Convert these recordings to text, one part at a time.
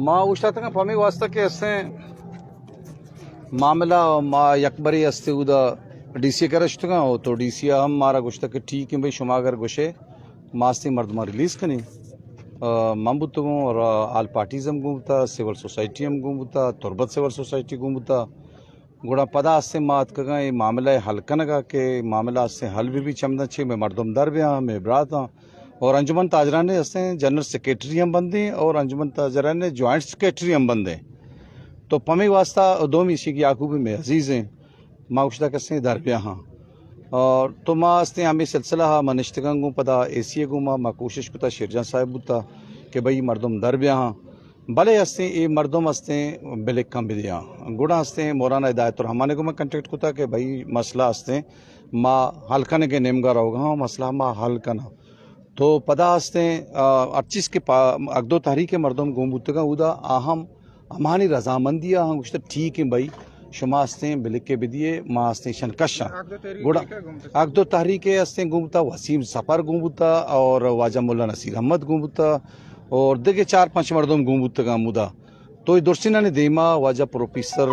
ما وشتا تنگا پامی واسطہ کہ اسیں معاملہ ما یکبری استے اودا ڈی سی کرشتگا ہو تو ڈی سی ہم مارا گوشتا کہ ٹھیک ہے بھئی شما اگر گوشے ماستی مردمہ ریلیز کنی من بودتگوں اور آل پارٹیزم گومتا سیول سوسائٹی ہم گومتا تربت سیول سوسائٹی گومتا گوڑا پدا استے مات کگا یہ معاملہ حل کنگا کہ معاملہ استے حل بھی چمدن چھے میں مردم در بیاں میں برات ہاں اور انجمن تاجران نے اسیں جنرل سیکریٹری ہم بندیں اور انجمن تاجران نے جوائنٹ سیکریٹری ہم بندیں تو پمی واسطہ دوم اسی کی یعقوبی میں عزیز ہیں ماں اشتہ کسیں در بیاں ہاں اور تو ماں استے ہمیں سلسلہ ہاں منشتگان گوں پدا ایسی گوں ماں کوشش کتا شیرجان صاحب بوتا کہ بھئی مردم در بیاں ہاں بلے استے یہ مردم استے بلک کم بدیاں گوڑا استے مولانا ہدایت الرحمن کو میں کنٹیکٹ کتا کہ بھئی مسئلہ استے ماں حل کرنے کے نیمگار ہوگا ہاں مسئلہ ماں حل کرنا تو پدا استے 28 کے اگدو تحریک مردم گومبوتگا اودا اہم امانی رضامندی ہاں گوشتا ٹھیک ہے بھائی شما استے بلک کے بدیے ماں استے شنکشاں گوڑا اگدو تحریک استے گومبتا وسیم سفر گومبتا اور واجہ مولا نصیر احمد گومبتا اور دیکھے 4-5 مردم گومبوتگا مودا تو درسینہ نے دیما واجہ پروفیسر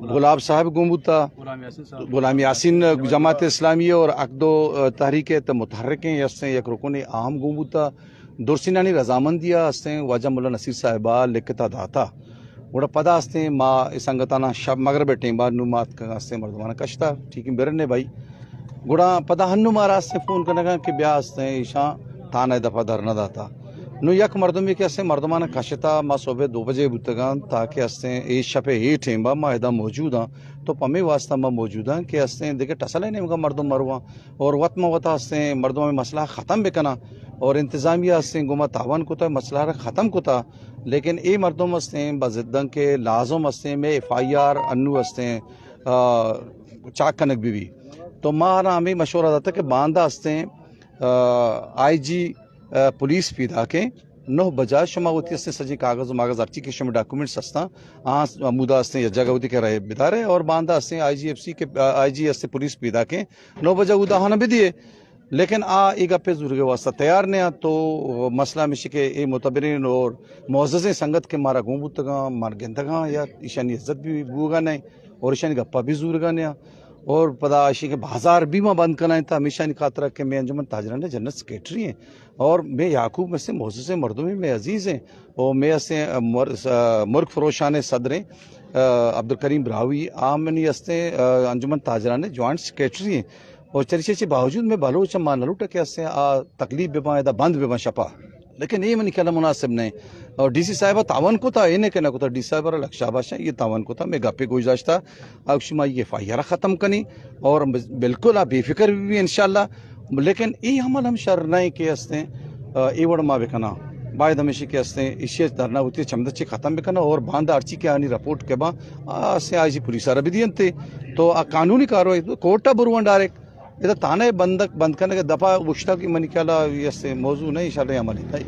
گلاب صاحب گومبتا غلام یاسین جماعت اسلامی اور اقدو تحریک متحرک ہیں استے یک رکن اہم گومبتا درسینہ نے رضامندیا استے واجہ مولا نصیر صاحبہ لکھتا داتا گوڑا پدا استے ماں اسنگتانا شب مغرب ٹیم بعد نومات کا استے مردمانہ کشتا ٹھیک ہے بیرنے بھائی گوڑا پدا ہنو مارا استے فون کرنگا کہ بیا استے ایشاں تانا دفعہ درنا داتا نو یک مردمی کے اسے مردمانہ کشتا ما صبح 2 بجے بوتگان تاکہ اسے ایش شپے ایٹ ہیں با ما ادا موجود ہاں تو پمی واسطہ ما موجود ہاں کہ اسے دیکھے ٹسلے نہیں ہوگا مردم مروان اور وقت ما وطا اسے مردم میں مسئلہ ختم بکنا اور انتظامیہ اسے گمہ تاوان کتا مسئلہ ختم کتا لیکن اے مردم اسے بزدن کے لازم اسے میں ایف آئی آر انو اسے چاک کنک بھی تو ما ہمیں مشورہ داتا کہ باندہ اسے آئی جی پولیس پیدا کے 9 بجا شما ہوتی اس نے سجی کاغذ و ماغذ ارچی کے شما ڈاکومنٹس ہستا مودا اس نے یا جگہ ہوتی کے رہے بدارے اور باندھا اس نے آئی جی ایف سی کے آئی جی اس سے پولیس پیدا کے 9 بجا ہوتا ہونا بھی دیے لیکن ایک اپنے ضرور واسطہ تیار نہیں تو مسئلہ مشی کے اے معتبرین اور معزز سنگت کے مارا گومبوتگاں مار گندگاں یا ایشانی عزت بھی بوگا نہیں اور ایشانی گپا بھی زورگا نہیں اور پدا عائشی کے بازار بھی میں بند کرنا تھا ہمیشہ نہیں خاطرہ کہ میں انجمن تاجران نے جنرل سیکریٹری ہیں اور میں یعقوب میں سے معزز مردمی میں عزیز ہیں اور میں اسے مرغ فروشان صدر ہیں عبدالکریم براوی آمنی استے انجمن تاجران نے جوائنٹ سیکریٹری ہیں اور چریچے باوجود میں بلوچ مان لوٹا کہ اسے تکلیف بے دا بند بے شپا لیکن یہ منی کہنا مناسب نہیں اور ڈی سی صاحبہ تعاون کو تھا یہ نہیں کہنا کو تھا ڈی سی صاحبہ لک شاباشا یہ تعاون کو تھا میں گپے گزاشتہ اب شما یہ فائرہ ختم کنی اور بالکل آپ بے فکر بھی انشاءاللہ لیکن یہ عمل ہم شر نہیں کہ استے ای وڑ ما بکنا باید ہمیشہ کہ استے اشیاء درنا ہوتی ہے چمدچ ختم بکنا اور باندھ ارچی کے آنی رپورٹ کے بعد سے آئی جی پولیس آرہ بھی دین تھے تو قانونی کاروائی کوٹا بروان ڈائریکٹ یہ تانے بند کرنے کے دفعہ وشتہ کی منی کیا یہ موضوع نہیں انشاءاللہ عمل ہے